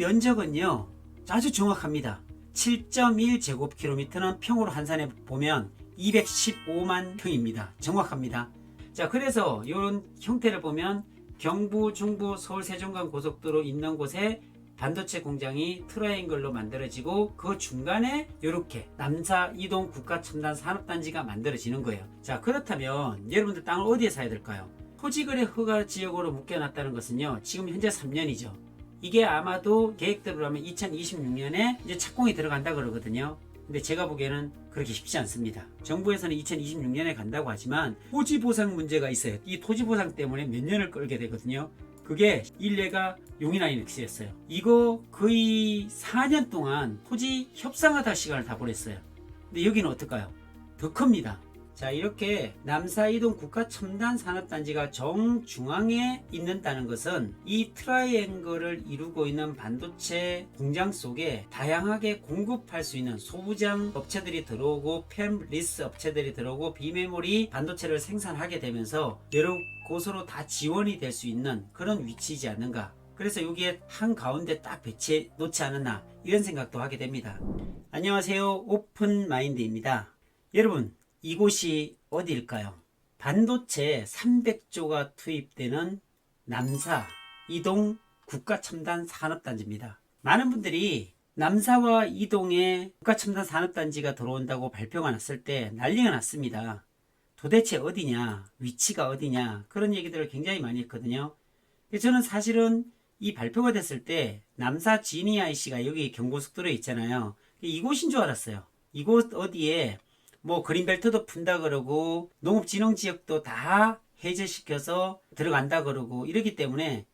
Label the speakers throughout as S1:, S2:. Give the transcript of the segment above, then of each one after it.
S1: 면적은요 아주 정확합니다. 7.1제곱킬로미터는 평으로 한산해 보면 215만 평입니다. 정확합니다. 자, 그래서 이런 형태를 보면 경부, 중부, 서울 세종간 고속도로 있는 곳에 반도체 공장이 트라이앵글로 만들어지고 그 중간에 이렇게 남사 이동 국가첨단 산업단지가 만들어지는 거예요. 자, 그렇다면 여러분들 땅을 어디에 사야 될까요? 토지거래 허가 지역으로 묶여놨다는 것은요 지금 현재 3년이죠. 이게 아마도 계획대로라면 2026년에 이제 착공이 들어간다 그러거든요. 근데 제가 보기에는 그렇게 쉽지 않습니다. 정부에서는 2026년에 간다고 하지만 토지 보상 문제가 있어요. 이 토지 보상 때문에 몇 년을 끌게 되거든요. 그게 일례가 용인아이넥스였어요. 이거 거의 4년 동안 토지 협상하다 시간을 다 보냈어요. 근데 여기는 어떨까요? 더 큽니다. 자, 이렇게 남사이동 국가첨단산업단지가 정중앙에 있는다는 것은 이 트라이앵글을 이루고 있는 반도체 공장 속에 다양하게 공급할 수 있는 소부장 업체들이 들어오고 팹리스 업체들이 들어오고 비메모리 반도체를 생산하게 되면서 여러 곳으로 다 지원이 될 수 있는 그런 위치이지 않는가. 그래서 여기에 한가운데 딱 배치해 놓지 않았나 이런 생각도 하게 됩니다. 안녕하세요, 오픈마인드입니다. 여러분, 이곳이 어디일까요? 반도체 300조가 투입되는 남사 이동 국가첨단 산업단지입니다. 많은 분들이 남사와 이동에 국가첨단 산업단지가 들어온다고 발표가 났을 때 난리가 났습니다. 도대체 어디냐, 위치가 어디냐, 그런 얘기들을 굉장히 많이 했거든요. 저는 사실은 이 발표가 됐을 때 남사 GNIC가 여기 경고속도로에 있잖아요. 이곳인 줄 알았어요. 이곳 어디에 뭐 그린벨트도 푼다 그러고 농업진흥지역도 다 해제시켜서 들어간다 그러고 이러기 때문에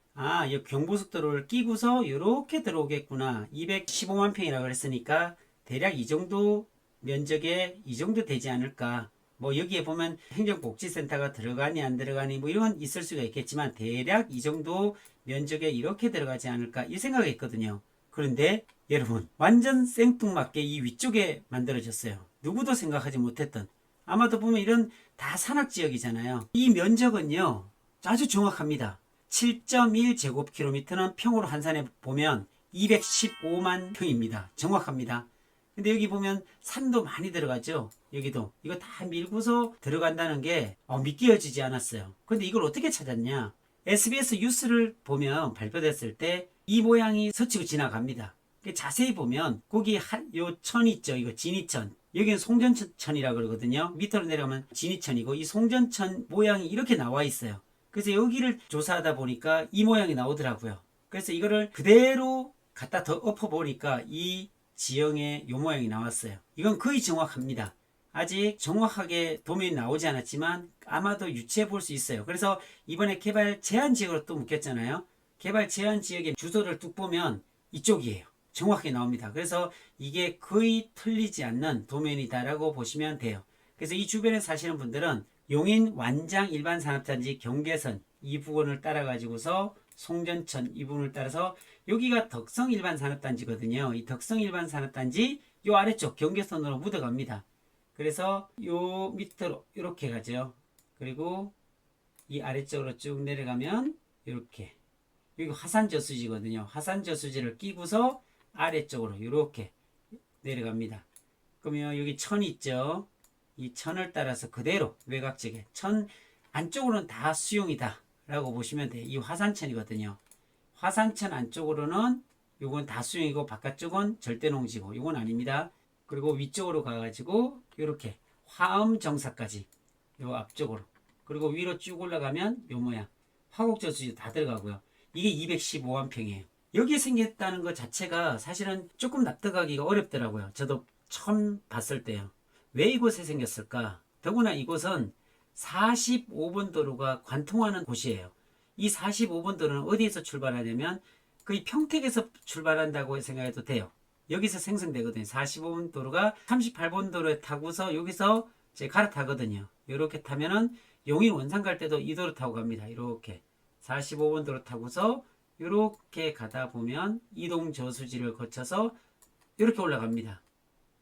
S1: 이 경부속도로를 끼고서 이렇게 들어오겠구나. 215만 평이라고 그랬으니까 대략 이 정도 면적에 이 정도 되지 않을까. 뭐 여기에 보면 행정복지센터가 들어가니 안 들어가니 뭐 이런 건 있을 수가 있겠지만 대략 이 정도 면적에 이렇게 들어가지 않을까 이 생각이 있거든요. 그런데 여러분, 완전 생뚱맞게 이 위쪽에 만들어졌어요. 누구도 생각하지 못했던, 아마도 보면 이런 다 산악지역이잖아요. 이 면적은요 아주 정확합니다. 7.1제곱킬로미터는 평으로 한산해 보면 215만 평입니다. 정확합니다. 근데 여기 보면 산도 많이 들어가죠. 여기도 이거 다 밀고서 들어간다는 게 믿겨지지 않았어요. 근데 이걸 어떻게 찾았냐, SBS 뉴스를 보면 발표됐을 때 이 모양이 스치고 지나갑니다. 자세히 보면 거기 요 천 있죠. 이거 진이천. 여기는 송전천이라 그러거든요. 밑으로 내려가면 진이천이고 이 송전천 모양이 이렇게 나와 있어요. 그래서 여기를 조사하다 보니까 이 모양이 나오더라고요. 그래서 이거를 그대로 갖다 더 엎어 보니까 이 지형의 요 모양이 나왔어요. 이건 거의 정확합니다. 아직 정확하게 도면이 나오지 않았지만 아마도 유추해 볼 수 있어요. 그래서 이번에 개발 제한 지역으로 또 묶였잖아요. 개발 제한 지역의 주소를 뚝 보면 이쪽이에요. 정확하게 나옵니다. 그래서 이게 거의 틀리지 않는 도면이다라고 보시면 돼요. 그래서 이 주변에 사시는 분들은 용인 완장 일반산업단지 경계선 이 부분을 따라 가지고서 송전천 이 부분을 따라서 여기가 덕성 일반산업단지거든요. 이 덕성 일반산업단지 요 아래쪽 경계선으로 묻어갑니다. 그래서 요 밑으로 이렇게 가죠. 그리고 이 아래쪽으로 쭉 내려가면 이렇게 여기 화산저수지거든요. 화산저수지를 끼고서 아래쪽으로 이렇게 내려갑니다. 그러면 여기 천 있죠. 이 천을 따라서 그대로 외곽쪽에 천 안쪽으로는 다 수용이다 라고 보시면 돼요. 이 화산천이거든요. 화산천 안쪽으로는 요건 다 수용이고 바깥쪽은 절대농지고 요건 아닙니다. 그리고 위쪽으로 가가지고 이렇게 화엄정사까지 요 앞쪽으로, 그리고 위로 쭉 올라가면 요 모양 화곡저수지 다 들어가고요. 이게 215만 평이에요. 여기 생겼다는 것 자체가 사실은 조금 납득하기가 어렵더라고요. 저도 처음 봤을 때요. 왜 이곳에 생겼을까? 더구나 이곳은 45번 도로가 관통하는 곳이에요. 이 45번 도로는 어디에서 출발하냐면 거의 평택에서 출발한다고 생각해도 돼요. 여기서 생성되거든요. 45번 도로가 38번 도로에 타고서 여기서 이제 갈아타거든요. 이렇게 타면은 용인 원산 갈 때도 이 도로 타고 갑니다. 이렇게 45번 도로 타고서 이렇게 가다 보면 이동 저수지를 거쳐서 이렇게 올라갑니다.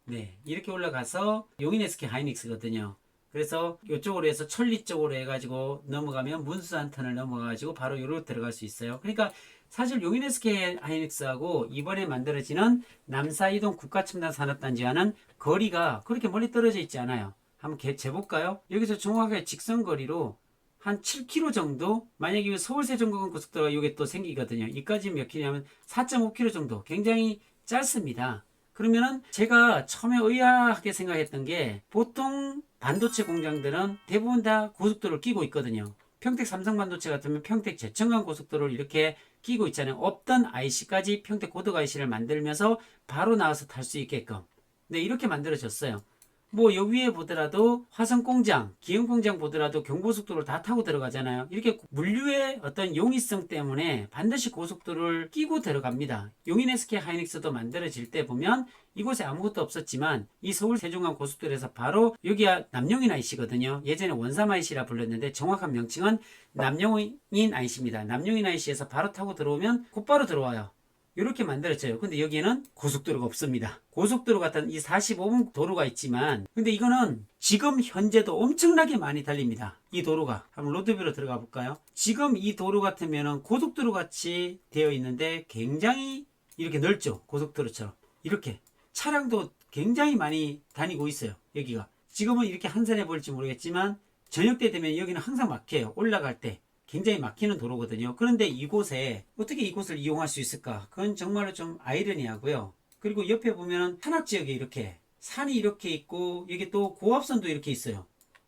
S1: 네, 이렇게 올라가서 용인 SK 하이닉스거든요. 그래서 이쪽으로 해서 천리 쪽으로 해가지고 넘어가면 문수산터널 넘어가가지고 바로 요로 들어갈 수 있어요. 그러니까 사실 용인 SK 하이닉스하고 이번에 만들어지는 남사이동 국가첨단 산업단지와는 거리가 그렇게 멀리 떨어져 있지 않아요. 한번 재볼까요? 여기서 정확하게 직선거리로 한 7km 정도, 만약에 서울 세종공원 고속도로가 이게 또 생기거든요. 이까지 몇 킬로냐면 4.5km 정도, 굉장히 짧습니다. 그러면은 제가 처음에 의아하게 생각했던 게, 보통 반도체 공장들은 대부분 다 고속도로를 끼고 있거든요. 평택 삼성반도체 같으면 평택 제천간 고속도로를 이렇게 끼고 있잖아요. 없던 IC까지 평택 고덕 IC를 만들면서 바로 나와서 탈 수 있게끔, 네, 이렇게 만들어졌어요. 뭐 여기 위에 보더라도 화성공장, 기흥공장 보더라도 경부고속도로를 다 타고 들어가잖아요. 이렇게 물류의 어떤 용이성 때문에 반드시 고속도로를 끼고 들어갑니다. 용인 SK 하이닉스도 만들어질 때 보면 이곳에 아무것도 없었지만 이 서울 세종간 고속도로에서 바로 여기가 남용인 IC거든요. 예전에 원삼 IC라 불렀는데 정확한 명칭은 남용인 IC입니다. 남용인 IC에서 바로 타고 들어오면 곧바로 들어와요. 이렇게 만들어져요. 근데 여기에는 고속도로가 없습니다. 고속도로 같은 이 45분 도로가 있지만, 근데 이거는 지금 현재도 엄청나게 많이 달립니다. 이 도로가. 한번 로드뷰로 들어가 볼까요? 지금 이 도로 같으면 고속도로 같이 되어 있는데 굉장히 이렇게 넓죠. 고속도로처럼. 이렇게. 차량도 굉장히 많이 다니고 있어요. 여기가. 지금은 이렇게 한산해 보일지 모르겠지만, 저녁 때 되면 여기는 항상 막혀요. 올라갈 때. 굉장히 막히는 도로거든요. 그런데 이곳에 어떻게 이곳을 이용할 수 있을까? 그건 정말로 좀 아이러니하고요. 그리고 옆에 보면 산악지역에 이렇게 산이 이렇게 있고 여기 또 고압선도 이렇게 있어요.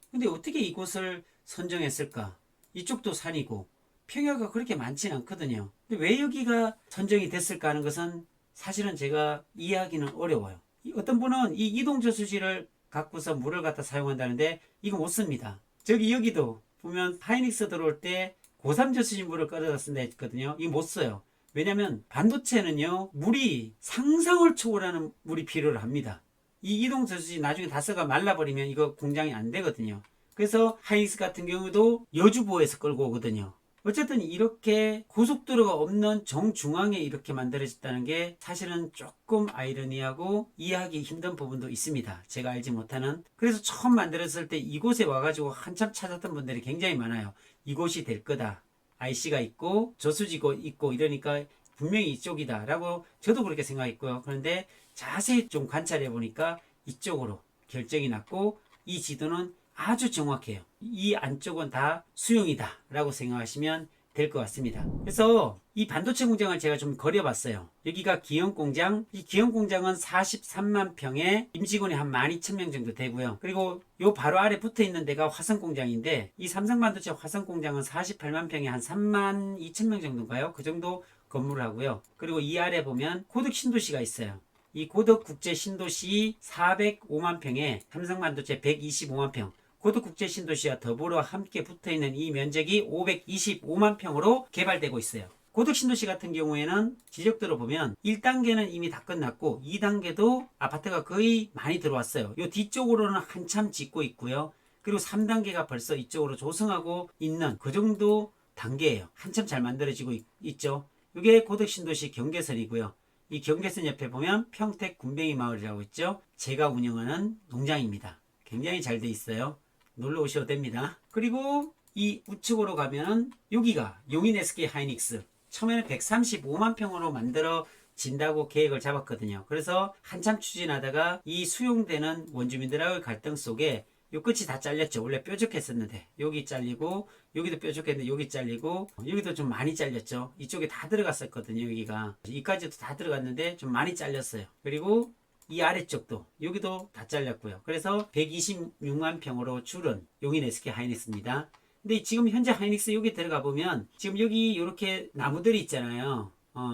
S1: 근데 어떻게 이곳을 선정했을까? 이쪽도 산이고 평야가 그렇게 많지는 않거든요. 근데 왜 여기가 선정이 됐을까 하는 것은 사실은 제가 이해하기는 어려워요. 어떤 분은 이 이동저수지를 갖고서 물을 갖다 사용한다는데 이거 못 씁니다. 여기도 보면 하이닉스 들어올 때 고3 저수지물을 끌어다 쓴다 했거든요. 이거 못 써요. 왜냐면 반도체는요, 물이 상상을 초월하는 물이 필요를 합니다. 이 이동 저수지 나중에 다 써가 말라버리면 이거 공장이 안 되거든요. 그래서 하이닉스 같은 경우도 여주보에서 끌고 오거든요. 어쨌든 이렇게 고속도로가 없는 정중앙에 이렇게 만들어졌다는 게 사실은 조금 아이러니하고 이해하기 힘든 부분도 있습니다. 제가 알지 못하는. 그래서 처음 만들었을 때 이곳에 와가지고 한참 찾았던 분들이 굉장히 많아요. 이곳이 될 거다. IC가 있고 저수지고 있고 이러니까 분명히 이쪽이다 라고 저도 그렇게 생각했고요. 그런데 자세히 좀 관찰해 보니까 이쪽으로 결정이 났고 이 지도는 아주 정확해요. 이 안쪽은 다 수용이다 라고 생각하시면 될 것 같습니다. 그래서 이 반도체 공장을 제가 좀 거려봤어요. 여기가 기흥공장, 이 기흥공장은 43만 평에 임직원이 한 12,000명 정도 되고요. 그리고 요 바로 아래 붙어 있는 데가 화성공장인데, 이 삼성반도체 화성공장은 48만 평에 한 32,000명 정도인가요? 그 정도 건물을 하고요. 그리고 이 아래 보면 고덕 신도시가 있어요. 이 고덕 국제 신도시 405만 평에 삼성반도체 125만 평, 고덕 국제 신도시와 더불어 함께 붙어있는 이 면적이 525만 평으로 개발되고 있어요. 고덕 신도시 같은 경우에는 지적도로 보면 1단계는 이미 다 끝났고 2단계도 아파트가 거의 많이 들어왔어요. 요 뒤쪽으로는 한참 짓고 있고요. 그리고 3단계가 벌써 이쪽으로 조성하고 있는 그 정도 단계예요. 한참 잘 만들어지고 있죠. 이게 고덕 신도시 경계선이고요. 이 경계선 옆에 보면 평택 군뱅이 마을이라고 있죠. 제가 운영하는 농장입니다. 굉장히 잘 돼 있어요. 놀러 오셔도 됩니다. 그리고 이 우측으로 가면은 여기가 용인 SK 하이닉스. 처음에는 135만 평으로 만들어진다고 계획을 잡았거든요. 그래서 한참 추진하다가 이 수용되는 원주민들하고의 갈등 속에 요 끝이 다 잘렸죠. 원래 뾰족했었는데 여기 잘리고 여기도 뾰족했는데 여기 잘리고 여기도 좀 많이 잘렸죠. 이쪽에 다 들어갔었거든요. 여기가 이까지도 다 들어갔는데 좀 많이 잘렸어요. 그리고 이 아래쪽도 여기도 다 잘렸고요. 그래서 126만 평으로 줄은 용인 SK 하이닉스입니다. 근데 지금 현재 하이닉스 여기 들어가 보면 지금 여기 이렇게 나무들이 있잖아요.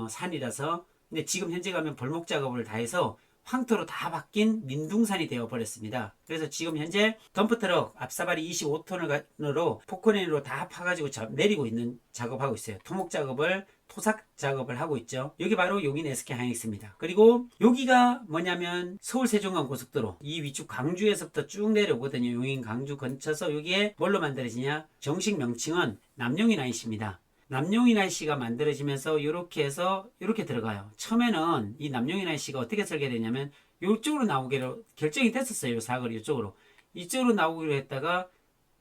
S1: 산이라서. 근데 지금 현재 가면 벌목 작업을 다 해서 황토로 다 바뀐 민둥산이 되어 버렸습니다. 그래서 지금 현재 덤프트럭 앞사발이 25톤으로 포크레인으로 다 파가지고 내리고 있는 작업하고 있어요. 토목 작업을 토삭 작업을 하고 있죠. 여기 바로 용인 SK 하이닉스입니다. 그리고 여기가 뭐냐면 서울 세종간 고속도로 이 위쪽 광주에서부터 쭉 내려오거든요. 용인 광주 근처서 여기에 뭘로 만들어지냐? 정식 명칭은 남용인 IC입니다. 남용인 IC가 만들어지면서 이렇게 해서 이렇게 들어가요. 처음에는 이 남용인 IC가 어떻게 설계되냐면 이쪽으로 나오기로 결정이 됐었어요. 이 사거리 이쪽으로. 이쪽으로 나오기로 했다가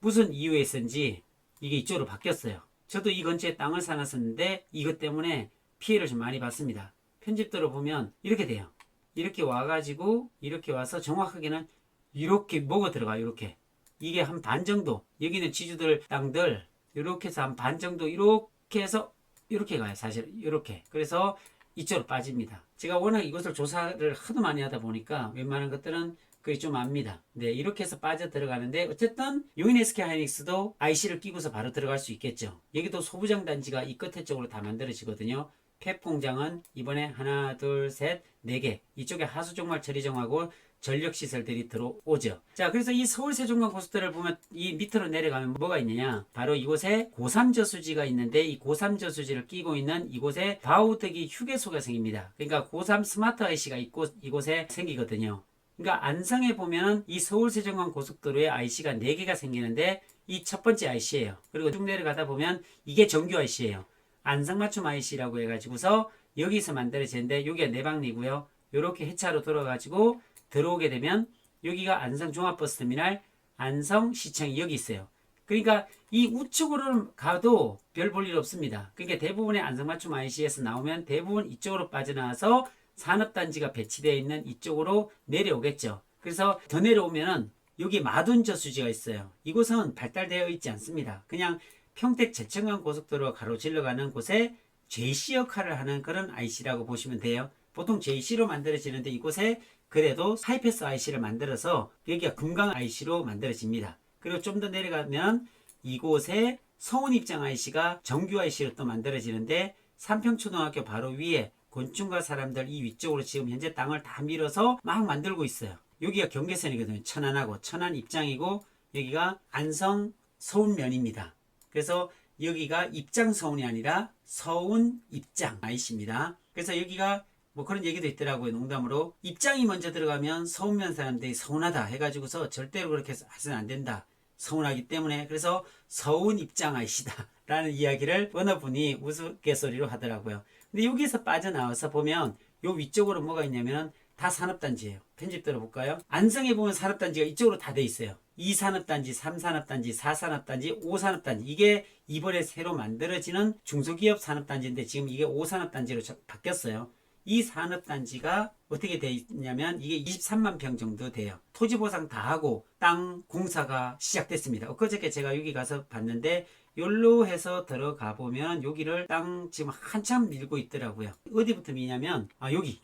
S1: 무슨 이유에 있었는지 이게 이쪽으로 바뀌었어요. 저도 이 근처에 땅을 사놨었는데 이것 때문에 피해를 좀 많이 봤습니다. 편집도로 보면 이렇게 돼요. 이렇게 와가지고 이렇게 와서 정확하게는 이렇게 먹어 들어가요. 이렇게 이게 한 반 정도, 여기는 지주들 땅들 이렇게 해서 한 반 정도 이렇게 해서 이렇게 가요. 사실 이렇게. 그래서 이쪽으로 빠집니다. 제가 워낙 이것을 조사를 하도 많이 하다 보니까 웬만한 것들은 거의 좀 압니다. 네, 이렇게 해서 빠져 들어가는데 어쨌든 용인 SK 하이닉스도 IC를 끼고서 바로 들어갈 수 있겠죠. 여기도 소부장 단지가 이 끝에 쪽으로 다 만들어지거든요. 팹 공장은 이번에 하나, 둘, 셋, 네 개. 이쪽에 하수종말 처리정하고 전력시설들이 들어오죠. 자, 그래서 이 서울 세종간 고속도로를 보면 이 밑으로 내려가면 뭐가 있느냐? 바로 이곳에 고3 저수지가 있는데 이 고3 저수지를 끼고 있는 이곳에 바우드기 휴게소가 생깁니다. 그러니까 고3 스마트 IC가 있고 이곳에 생기거든요. 그러니까 안성에 보면 이 서울 세종간 고속도로에 IC가 4개가 생기는데 이 첫 번째 IC예요. 그리고 쭉 내려가다 보면 이게 정규 IC예요. 안성맞춤 IC라고 해가지고서 여기서 만들어지는데 여기가 내방리고요. 이렇게 해차로 돌아가지고 들어오게 되면 여기가 안성종합버스터미널 안성시청이 여기 있어요. 그러니까 이 우측으로 가도 별 볼 일 없습니다. 그러니까 대부분의 안성맞춤 IC에서 나오면 대부분 이쪽으로 빠져나와서 산업단지가 배치되어 있는 이쪽으로 내려오겠죠. 그래서 더 내려오면은 여기 마둔저수지가 있어요. 이곳은 발달되어 있지 않습니다. 그냥 평택 제천간 고속도로가 가로질러 가는 곳에 JC 역할을 하는 그런 IC라고 보시면 돼요. 보통 JC로 만들어지는데 이곳에 그래도 하이패스 IC를 만들어서 여기가 금강 IC로 만들어집니다. 그리고 좀 더 내려가면 이곳에 서운 입장 IC가 정규 IC로 또 만들어지는데 삼평초등학교 바로 위에 곤충가 사람들 이 위쪽으로 지금 현재 땅을 다 밀어서 막 만들고 있어요. 여기가 경계선이거든요. 천안하고 천안 입장이고 여기가 안성 서운면입니다. 그래서 여기가 입장 서운이 아니라 서운 입장 IC입니다. 그래서 여기가 뭐 그런 얘기도 있더라고요. 농담으로 입장이 먼저 들어가면 서운면 사람들이 서운하다 해가지고서 절대로 그렇게 해서는 안 된다. 서운하기 때문에 그래서 서운 입장 IC다 라는 이야기를 어느 분이 우스갯소리로 하더라고요. 근데 여기서 빠져나와서 보면 요 위쪽으로 뭐가 있냐면 다 산업단지예요. 편집 들어볼까요? 안성에 보면 산업단지가 이쪽으로 다 돼 있어요. 2산업단지, 3산업단지, 4산업단지, 5산업단지 이게 이번에 새로 만들어지는 중소기업 산업단지인데 지금 이게 5산업단지로 바뀌었어요. 이 산업단지가 어떻게 돼 있냐면 이게 23만 평 정도 돼요. 토지보상 다 하고 땅 공사가 시작됐습니다. 엊그저께 제가 여기 가서 봤는데 여기로 해서 들어가 보면 여기를 땅 지금 한참 밀고 있더라고요. 어디부터 미냐면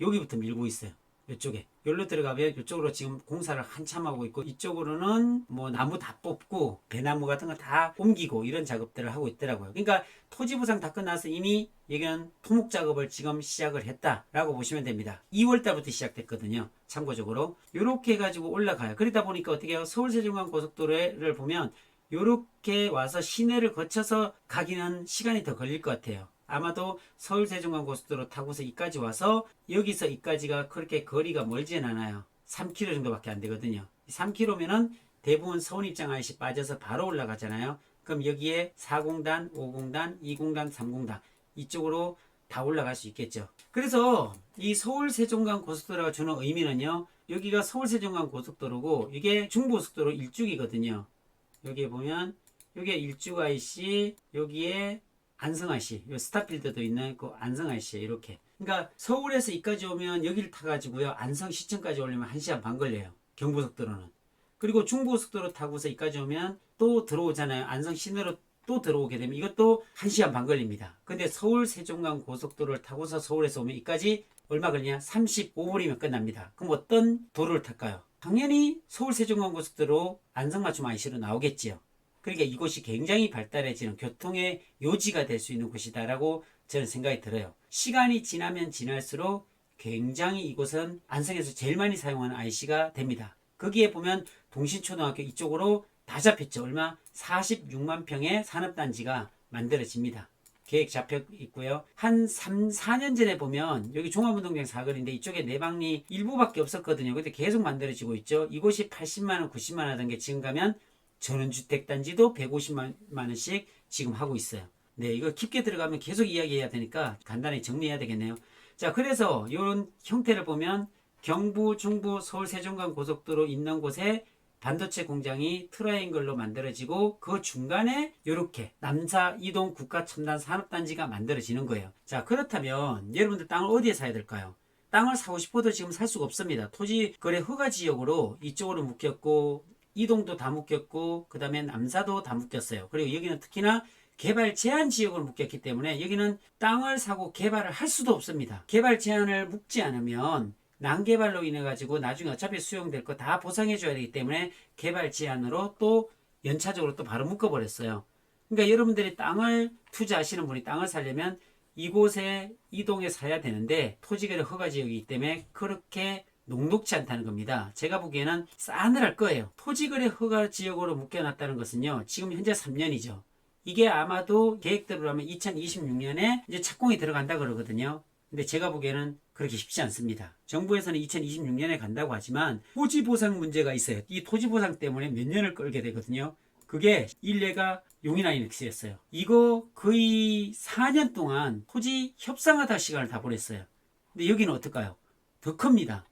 S1: 여기부터 밀고 있어요. 이쪽에 여기로 들어가면 이쪽으로 지금 공사를 한참 하고 있고 이쪽으로는 뭐 나무 다 뽑고 배나무 같은 거 다 옮기고 이런 작업들을 하고 있더라고요. 그러니까 토지보상 다 끝나서 이미 여기는 토목 작업을 지금 시작을 했다라고 보시면 됩니다. 2월 달부터 시작됐거든요. 참고적으로 이렇게 해가지고 올라가요. 그러다 보니까 어떻게 해요? 서울세종간 고속도로를 보면 이렇게 와서 시내를 거쳐서 가기는 시간이 더 걸릴 것 같아요. 아마도 서울세종간 고속도로 타고서 이까지 와서 여기서 이까지가 그렇게 거리가 멀진 않아요. 3km 정도밖에 안 되거든요. 3km면은 대부분 서운 입장 IC 빠져서 바로 올라가잖아요. 그럼 여기에 4공단, 5공단, 2공단, 3공단 이쪽으로 다 올라갈 수 있겠죠. 그래서 이 서울세종간 고속도로가 주는 의미는요. 여기가 서울세종간 고속도로고 이게 중부고속도로 일죽이거든요. 여기에 보면 여기에 일죽 IC 여기에 안성 IC, 요 스타필드도 있는 그 안성 IC 이렇게. 그러니까 서울에서 이까지 오면 여기를 타가지고요 안성 시청까지 오려면 1시간 반 걸려요. 경부속도로는. 그리고 중부고속도로 타고서 이까지 오면 또 들어오잖아요. 안성 시내로 또 들어오게 되면 이것도 1시간 반 걸립니다. 근데 서울 세종간 고속도로를 타고서 서울에서 오면 이까지 얼마 걸리냐? 35분이면 끝납니다. 그럼 어떤 도로를 탈까요? 당연히 서울 세종간 고속도로 안성맞춤 IC로 나오겠지요. 그러니까 이곳이 굉장히 발달해지는 교통의 요지가 될 수 있는 곳이다라고 저는 생각이 들어요. 시간이 지나면 지날수록 굉장히 이곳은 안성에서 제일 많이 사용하는 IC가 됩니다. 거기에 보면 동신초등학교 이쪽으로 다 잡혔죠. 얼마? 46만 평의 산업단지가 만들어집니다. 계획 잡혀 있고요. 한 3, 4년 전에 보면 여기 종합운동장 사거리인데 이쪽에 내방리 일부밖에 없었거든요. 근데 계속 만들어지고 있죠. 이곳이 80만원, 90만원 하던 게 지금 가면 전원주택단지도 150만 원씩 지금 하고 있어요. 네, 이거 깊게 들어가면 계속 이야기해야 되니까 간단히 정리해야 되겠네요. 자, 그래서 이런 형태를 보면 경부, 중부, 서울 세종간 고속도로 있는 곳에 반도체 공장이 트라이앵글로 만들어지고 그 중간에 이렇게 남사 이동 국가 첨단 산업단지가 만들어지는 거예요. 자, 그렇다면 여러분들 땅을 어디에 사야 될까요? 땅을 사고 싶어도 지금 살 수가 없습니다. 토지 거래 허가 지역으로 이쪽으로 묶였고 이동도 다 묶였고 그 다음에 남사도 다 묶였어요. 그리고 여기는 특히나 개발 제한 지역으로 묶였기 때문에 여기는 땅을 사고 개발을 할 수도 없습니다. 개발 제한을 묶지 않으면 난개발로 인해 가지고 나중에 어차피 수용될 거 다 보상해 줘야 되기 때문에 개발 제한으로 또 연차적으로 또 바로 묶어버렸어요. 그러니까 여러분들이 땅을 투자하시는 분이 땅을 사려면 이곳에 이동해 사야 되는데 토지거래 허가 지역이기 때문에 그렇게 녹록지 않다는 겁니다. 제가 보기에는 싸늘할 거예요. 토지거래 허가 지역으로 묶여놨다는 것은요, 지금 현재 3년이죠. 이게 아마도 계획대로라면 2026년에 이제 착공이 들어간다 그러거든요. 근데 제가 보기에는 그렇게 쉽지 않습니다. 정부에서는 2026년에 간다고 하지만 토지 보상 문제가 있어요. 이 토지 보상 때문에 몇 년을 끌게 되거든요. 그게 일례가 용인하이닉스였어요. 이거 거의 4년 동안 토지 협상하다 시간을 다 보냈어요. 근데 여기는 어떨까요? 더 큽니다.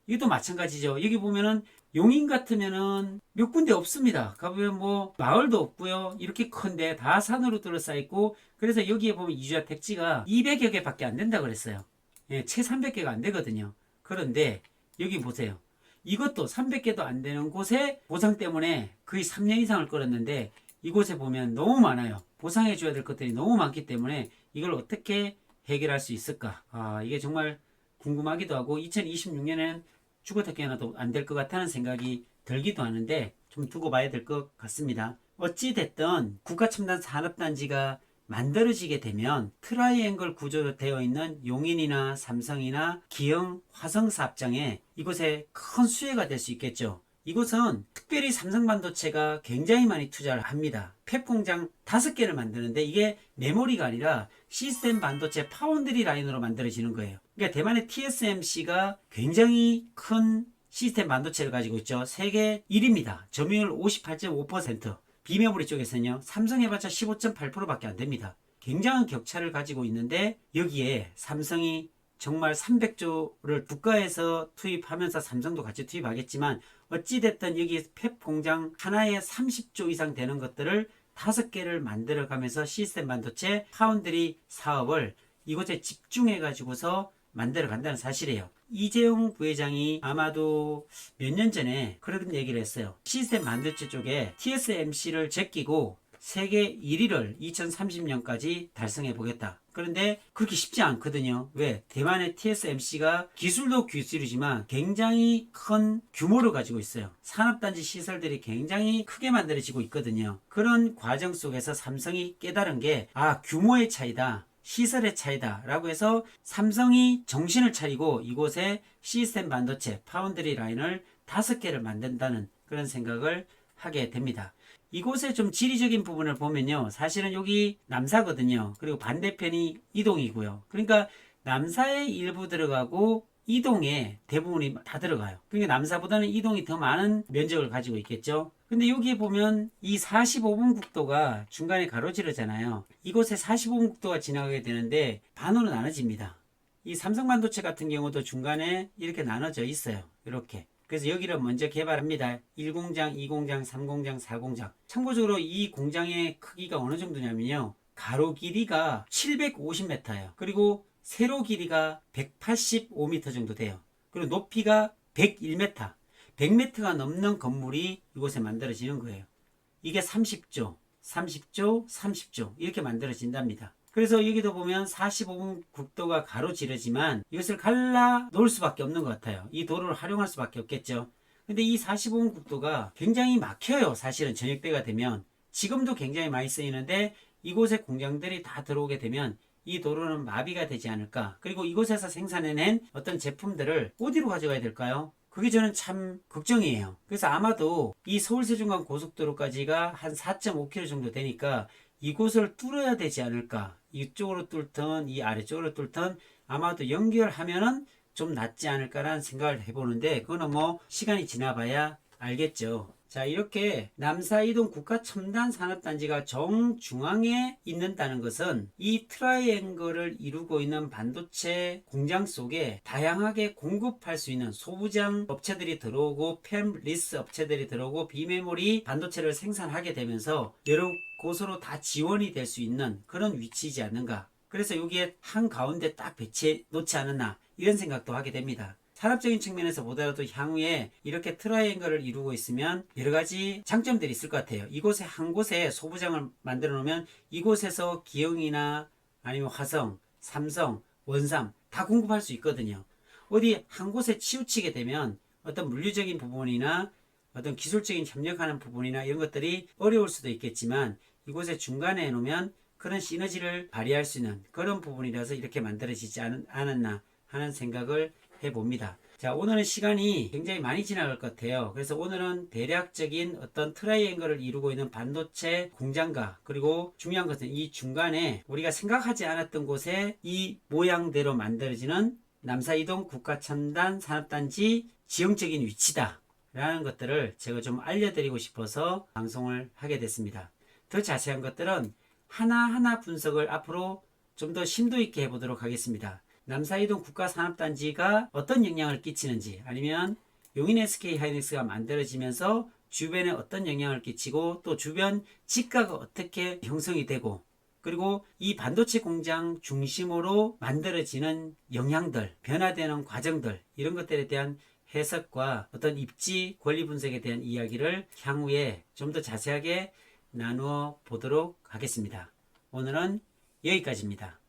S1: 이것도 마찬가지죠. 여기 보면은 용인 같으면은 몇 군데 없습니다. 가보면 뭐 마을도 없고요. 이렇게 큰데 다 산으로 둘러싸여 있고, 그래서 여기에 보면 이주야 택지가 200여 개밖에 안 된다 그랬어요. 예, 채 300개가 안 되거든요. 그런데 여기 보세요. 이것도 300개도 안 되는 곳에 보상 때문에 거의 3년 이상을 끌었는데 이곳에 보면 너무 많아요. 보상해 줘야 될 것들이 너무 많기 때문에 이걸 어떻게 해결할 수 있을까? 이게 정말 궁금하기도 하고 2026년에는 죽어도 깨어나도 안 될 것 같다는 생각이 들기도 하는데 좀 두고 봐야 될 것 같습니다. 어찌됐든 국가첨단 산업단지가 만들어지게 되면 트라이앵글 구조로 되어 있는 용인이나 삼성이나 기흥, 화성 사업장에 이곳에 큰 수혜가 될 수 있겠죠. 이곳은 특별히 삼성반도체가 굉장히 많이 투자를 합니다. 팹 공장 5개를 만드는데 이게 메모리가 아니라 시스템 반도체 파운드리 라인으로 만들어지는 거예요. 그러니까 대만의 TSMC가 굉장히 큰 시스템 반도체를 가지고 있죠. 세계 1위입니다. 점유율 58.5%. 비메모리 쪽에서는요, 삼성 해봤자 15.8%밖에 안 됩니다. 굉장한 격차를 가지고 있는데 여기에 삼성이 정말 300조를 국가에서 투입하면서 삼성도 같이 투입하겠지만 어찌됐든 여기 팹 공장 하나에 30조 이상 되는 것들을 5개를 만들어 가면서 시스템 반도체 파운드리 사업을 이곳에 집중해 가지고서 만들어 간다는 사실이에요. 이재용 부회장이 아마도 몇 년 전에 그런 얘기를 했어요. 시스템 반도체 쪽에 TSMC를 제끼고 세계 1위를 2030년까지 달성해 보겠다. 그런데 그렇게 쉽지 않거든요. 왜? 대만의 TSMC가 기술도 기술이지만 굉장히 큰 규모를 가지고 있어요. 산업단지 시설들이 굉장히 크게 만들어지고 있거든요. 그런 과정 속에서 삼성이 깨달은 게 규모의 차이다. 시설의 차이다 라고 해서 삼성이 정신을 차리고 이곳에 시스템 반도체 파운드리 라인을 5개를 만든다는 그런 생각을 하게 됩니다. 이곳의 좀 지리적인 부분을 보면요, 사실은 여기 남사거든요. 그리고 반대편이 이동이고요. 그러니까 남사의 일부 들어가고 이동에 대부분이 다 들어가요. 그러니까 남사보다는 이동이 더 많은 면적을 가지고 있겠죠. 근데 여기에 보면 이 45분 국도가 중간에 가로지르잖아요. 이곳에 45분 국도가 지나가게 되는데 반으로 나눠집니다. 이 삼성반도체 같은 경우도 중간에 이렇게 나눠져 있어요. 이렇게. 그래서 여기를 먼저 개발합니다. 1공장, 2공장, 3공장, 4공장. 참고적으로 이 공장의 크기가 어느 정도냐면요, 가로 길이가 750m예요. 그리고 세로 길이가 185m 정도 돼요. 그리고 높이가 101m. 100m가 넘는 건물이 이곳에 만들어지는 거예요. 이게 30조, 30조, 30조 이렇게 만들어진답니다. 그래서 여기도 보면 45분 국도가 가로지르지만 이것을 갈라 놓을 수밖에 없는 것 같아요. 이 도로를 활용할 수밖에 없겠죠. 근데 이 45분 국도가 굉장히 막혀요. 사실은 저녁 때가 되면. 지금도 굉장히 많이 쓰이는데 이곳에 공장들이 다 들어오게 되면 이 도로는 마비가 되지 않을까. 그리고 이곳에서 생산해낸 어떤 제품들을 어디로 가져가야 될까요? 그게 저는 참 걱정이에요. 그래서 아마도 이 서울세종간 고속도로까지가 한 4.5km 정도 되니까 이곳을 뚫어야 되지 않을까. 이쪽으로 뚫든 이 아래쪽으로 뚫든 아마도 연결하면은 좀 낫지 않을까라는 생각을 해보는데 그거는 뭐 시간이 지나봐야 알겠죠. 자, 이렇게 남사이동 국가첨단산업단지가 정중앙에 있는다는 것은 이 트라이앵글을 이루고 있는 반도체 공장 속에 다양하게 공급할 수 있는 소부장 업체들이 들어오고 팹리스 업체들이 들어오고 비메모리 반도체를 생산하게 되면서 여러 곳으로 다 지원이 될 수 있는 그런 위치이지 않는가. 그래서 여기에 한가운데 딱 배치해 놓지 않았나 이런 생각도 하게 됩니다. 산업적인 측면에서 보더라도 향후에 이렇게 트라이앵글을 이루고 있으면 여러 가지 장점들이 있을 것 같아요. 이곳에 한 곳에 소부장을 만들어 놓으면 이곳에서 기흥이나 아니면 화성, 삼성, 원삼 다 공급할 수 있거든요. 어디 한 곳에 치우치게 되면 어떤 물리적인 부분이나 어떤 기술적인 협력하는 부분이나 이런 것들이 어려울 수도 있겠지만 이곳에 중간에 해놓으면 그런 시너지를 발휘할 수 있는 그런 부분이라서 이렇게 만들어지지 않았나 하는 생각을 해봅니다. 자, 오늘은 시간이 굉장히 많이 지나갈 것 같아요. 그래서 오늘은 대략적인 어떤 트라이앵글을 이루고 있는 반도체 공장과 그리고 중요한 것은 이 중간에 우리가 생각하지 않았던 곳에 이 모양대로 만들어지는 남사이동 국가첨단산업단지 지형적인 위치다 라는 것들을 제가 좀 알려드리고 싶어서 방송을 하게 됐습니다. 더 자세한 것들은 하나하나 분석을 앞으로 좀 더 심도 있게 해보도록 하겠습니다. 남사이동 국가산업단지가 어떤 영향을 끼치는지 아니면 용인 SK하이닉스가 만들어지면서 주변에 어떤 영향을 끼치고 또 주변 지가가 어떻게 형성이 되고 그리고 이 반도체 공장 중심으로 만들어지는 영향들, 변화되는 과정들 이런 것들에 대한 해석과 어떤 입지 권리 분석에 대한 이야기를 향후에 좀 더 자세하게 나누어 보도록 하겠습니다. 오늘은 여기까지입니다.